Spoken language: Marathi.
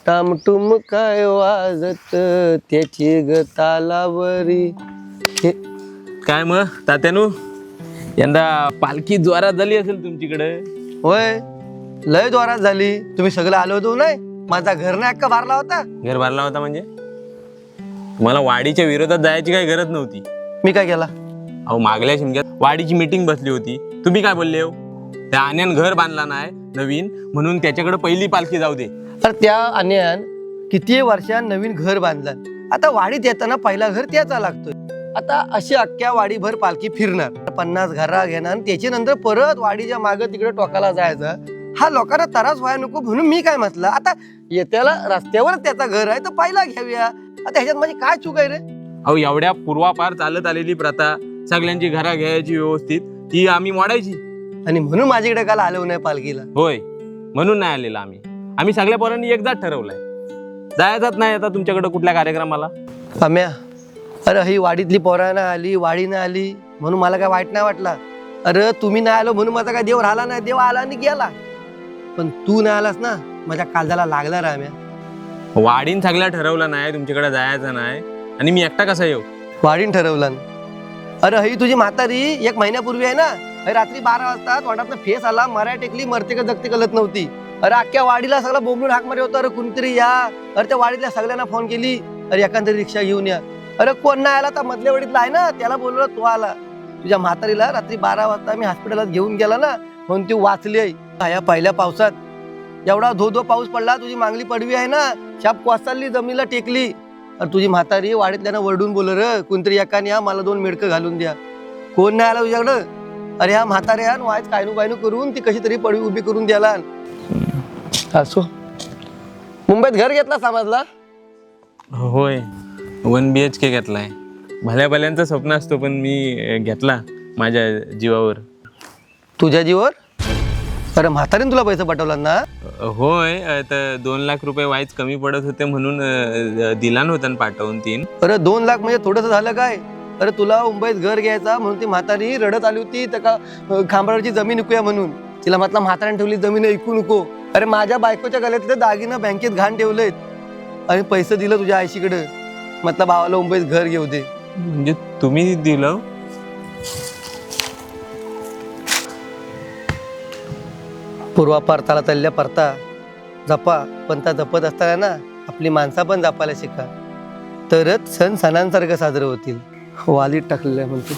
टामटुम काय वाजत त्याची ग तालावरी. काय मग तात्यानू, यंदा पालखी जोरात झाली असेल तुमच्याकडे? होय, लय जोरात झाली. तुम्ही सगळं आलो होतो नाही? माझा घर नाही अक्का भरला होता. घर भरला होता म्हणजे? तुम्हाला वाडीच्या विरोधात जायची काही गरज नव्हती. मी काय केला? अहो, मागल्या शिमग्यात वाडीची मीटिंग बसली होती. तुम्ही काय बोलले हो? त्या आण्यान घर बांधला नाही नवीन, म्हणून त्याच्याकडे पहिली पालखी जाऊ दे. तर त्या अन्यान किती वर्षां नवीन घर बांधलं. आता वाडीत येताना पहिला घर त्याचा लागतोय. आता अशी अख्ख्या वाडीभर पालखी फिरणार, 50 घरा घेणार आणि त्याच्या नंतर परत वाडीच्या मागे तिकडे टोकाला जायचं. हा लोकांना त्रास व्हायला नको म्हणून मी काय म्हटलं, आता येत्याला रस्त्यावर त्याचा घर आहे तर पहिला घेऊया. आता ह्याच्यात माझी काय चूक आहे रे? अहो, एवढ्या पूर्वापार चालत आलेली प्रथा, सगळ्यांची घरा घ्यायची व्यवस्थित, ती आम्ही मोडायची. आणि म्हणून माझ्याकडे काल आलो नाही पालखीला. होय, म्हणून नाही आलेला आम्ही सगळ्या पोरांनी एकदाच ठरवलंय, जायचाच नाही आता तुमच्याकडे कुठल्या कार्यक्रमाला. पम्या, अरे ही वाडीतली पोरानं आली, वाडीनं आली म्हणून मला काय वाईट नाही वाटला. अरे तुम्ही नाही आलो म्हणून माझा काय देव राहिला नाही, देव आला आणि गेला. पण तू नाही आलास ना, माझ्या काळजाला लागला राम्या. वाडीन सगळ्या ठरवलं नाही तुमच्याकडे जायचं नाही, आणि मी एकटा कसा येऊ? वाडीन ठरवलं. अरे ही तुझी म्हातारी 1 महिन्यापूर्वी आहे ना, रात्री 12 वाजता तोंडातनं फेस आला, मराय टेकली, मरते का जगते कळत नव्हती. अरे अख्ख्या वाडीला सगळा बोंबलून हाक मारे होता, अरे कुणीतरी या. अरे त्या वाडीतल्या सगळ्यांना फोन केली, अरे एखादी रिक्षा घेऊन या. अरे कोण नाही आला तर मधल्या वाडीतला आहे ना, त्याला बोलवलं, तो आला. तुझ्या म्हातारीला रात्री 12 वाजता मी हॉस्पिटलात घेऊन गेला ना, म्हणून ती वाचली आहे. या पहिल्या पावसात एवढा धो पाऊस पडला, तुझी मागली पडवी आहे ना, शाप कोसळली, जमिनीला टेकली. अरे तुझी म्हातारी वाडीतल्यानं वरडून बोल, र कोणतरी एकाने या, मला 2 मेडकं घालून द्या. कोण नाही आला तुझ्याकडं? अरे ह्या म्हाताऱ्या वायच कायनू कायनू करून ती कशी तरी पडवी उभी करून द्याला. असो, मुंबईत घर घेतला समजला? होय, 1 BHK घेतलाय. भल्या भल्यांचं स्वप्न असतो, पण मी घेतला माझ्या जीवावर. तुझ्या जीवावर? अरे म्हातारीने तुला पैसे पाठवला ना? होय, तर 2 लाख रुपये वाईच कमी पडत होते म्हणून दिला नव्हता पाठवून 3. अरे 2 लाख म्हणजे थोडंसं झालं काय? अरे तुला मुंबईत घर घ्यायचा म्हणून ती म्हातारी रडत आली होती, तर का खांबावरची जमीन विकूया म्हणून. तिला म्हटलं म्हाताऱ्याने ठेवली जमीन ऐकू नको. अरे माझ्या बायकोच्या गळ्यातले दागिनं बँकेत घाण ठेवलेत आणि पैसे दिलं तुझ्या आईशीकडे. म्हटलं भावाला मुंबईत घर घेऊ दे. म्हणजे तुम्ही दिलं? पूर्वापार ताला तल्ल्या परता जपा, पण त्या जपत असताना ना आपली माणसं पण जपायला शिका, तरच सण सणांसारखं साजरं होतील. वालीत टाकलेलं आहे म्हणतो.